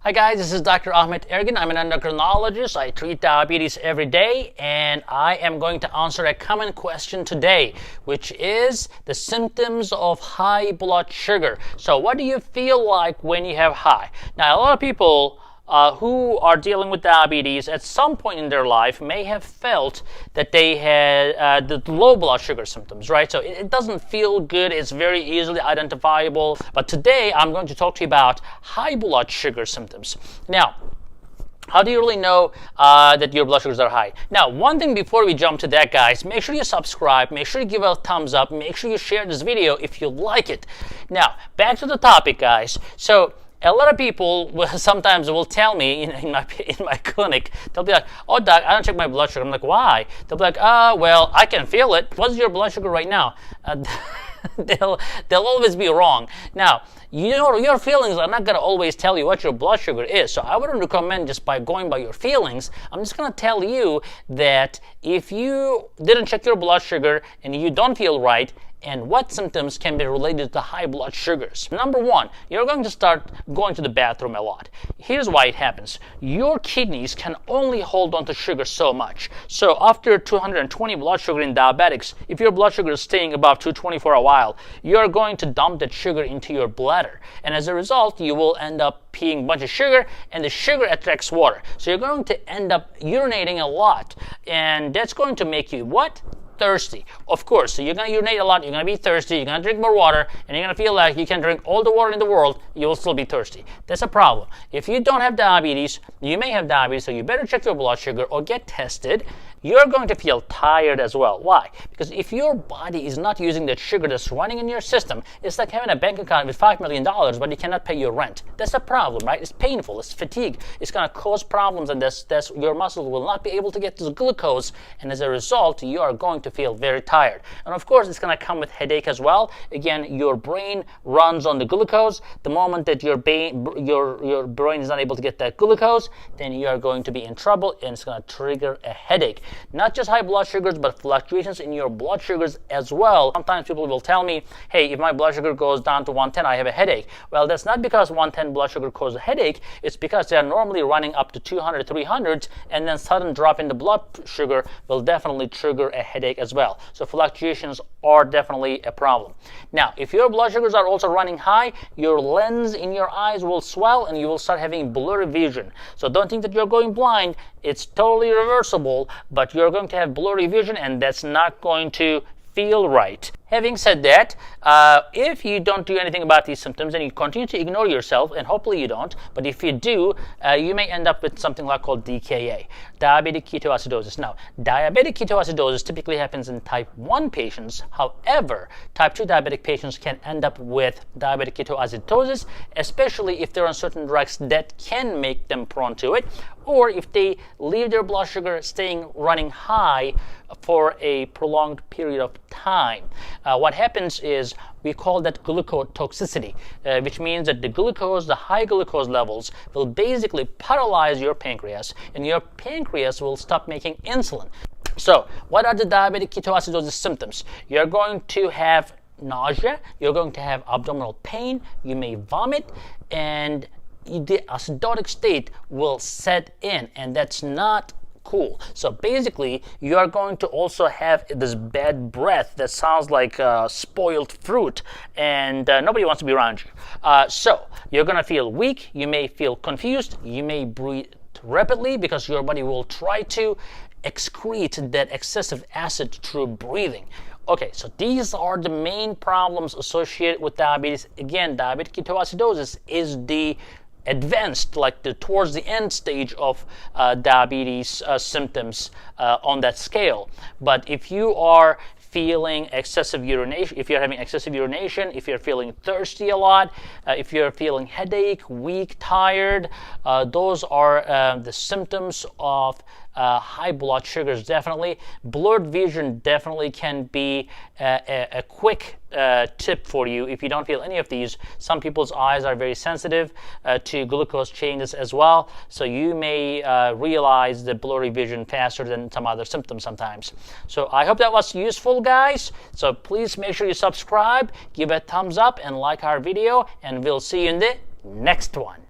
Hi guys, this is Dr. Ahmed Ergin. I'm an endocrinologist. I treat diabetes every day, and I am going to answer a common question today, which is the symptoms of high blood sugar. So what do you feel like when you have high? Now, a lot of people who are dealing with diabetes at some point in their life may have felt that they had the low blood sugar symptoms, right? So it doesn't feel good. It's very easily identifiable. But today I'm going to talk to you about high blood sugar symptoms. Now, how do you really know that your blood sugars are high? Now, one thing before we jump to that, guys, make sure you subscribe, make sure you give a thumbs up, make sure you share this video if you like it. Now, back to the topic, guys. So, a lot of people sometimes will tell me in my clinic, they'll be like, "Oh, doc, I don't check my blood sugar." I'm like, "Why?" They'll be like, well, I can feel it. What's your blood sugar right now?" They'll always be wrong. Now, you know, your feelings are not going to always tell you what your blood sugar is. So I wouldn't recommend just by going by your feelings. I'm just going to tell you that if you didn't check your blood sugar and you don't feel right, and what symptoms can be related to high blood sugars. Number one, you're going to start going to the bathroom a lot. Here's why it happens. Your kidneys can only hold on to sugar so much. So after 220 blood sugar in diabetics, if your blood sugar is staying above 220 for a while, you're going to dump that sugar into your bladder. And as a result, you will end up peeing a bunch of sugar, and the sugar attracts water. So you're going to end up urinating a lot. And that's going to make you what? Thirsty. Of course, so you're going to urinate a lot, you're going to be thirsty, you're going to drink more water, and you're going to feel like you can drink all the water in the world, you will still be thirsty. That's a problem. If you don't have diabetes, you may have diabetes, so you better check your blood sugar or get tested. You're going to feel tired as well. Why? Because if your body is not using that sugar that's running in your system, it's like having a bank account with $5 million, but you cannot pay your rent. That's a problem, right? It's painful, it's fatigue, it's going to cause problems, and your muscles will not be able to get this glucose, and as a result, you are going to feel very tired. And of course, it's going to come with headache as well. Again, your brain runs on the glucose. The moment that your brain is not able to get that glucose, then you are going to be in trouble, and it's going to trigger a headache. Not just high blood sugars, but fluctuations in your blood sugars as well. Sometimes people will tell me, hey, if my blood sugar goes down to 110, I have a headache. Well, that's not because 110 blood sugar causes a headache. It's because they're normally running up to 200, 300, and then sudden drop in the blood sugar will definitely trigger a headache as well. So fluctuations are definitely a problem. Now, if your blood sugars are also running high, your lens in your eyes will swell and you will start having blurry vision. So don't think that you're going blind. It's totally reversible, but you're going to have blurry vision, and that's not going to feel right. Having said that, if you don't do anything about these symptoms and you continue to ignore yourself, and hopefully you don't, but if you do, you may end up with something like called DKA, diabetic ketoacidosis. Now, diabetic ketoacidosis typically happens in type 1 patients. However, type 2 diabetic patients can end up with diabetic ketoacidosis, especially if they're on certain drugs that can make them prone to it, or if they leave their blood sugar running high for a prolonged period of time. What happens is we call that glucotoxicity, which means that the high glucose levels will basically paralyze your pancreas, and your pancreas will stop making insulin. So what are the diabetic ketoacidosis symptoms? You're going to have nausea, you're going to have abdominal pain, you may vomit, and the acidotic state will set in, and that's not cool. So basically, you are going to also have this bad breath that sounds like spoiled fruit, and nobody wants to be around you. So you're going to feel weak, you may feel confused, you may breathe rapidly because your body will try to excrete that excessive acid through breathing. Okay, so these are the main problems associated with diabetes. Again, diabetic ketoacidosis is the advanced, towards the end stage of diabetes symptoms on that scale. But if you are feeling excessive urination, if you're having excessive urination, if you're feeling thirsty a lot, if you're feeling headache, weak, tired, those are the symptoms of high blood sugars. Definitely blurred vision definitely can be a quick tip for you if you don't feel any of these. Some people's eyes are very sensitive to glucose changes as well, so you may realize the blurry vision faster than some other symptoms sometimes. So I hope that was useful, guys. So please make sure you subscribe, give a thumbs up, and like our video, and we'll see you in the next one.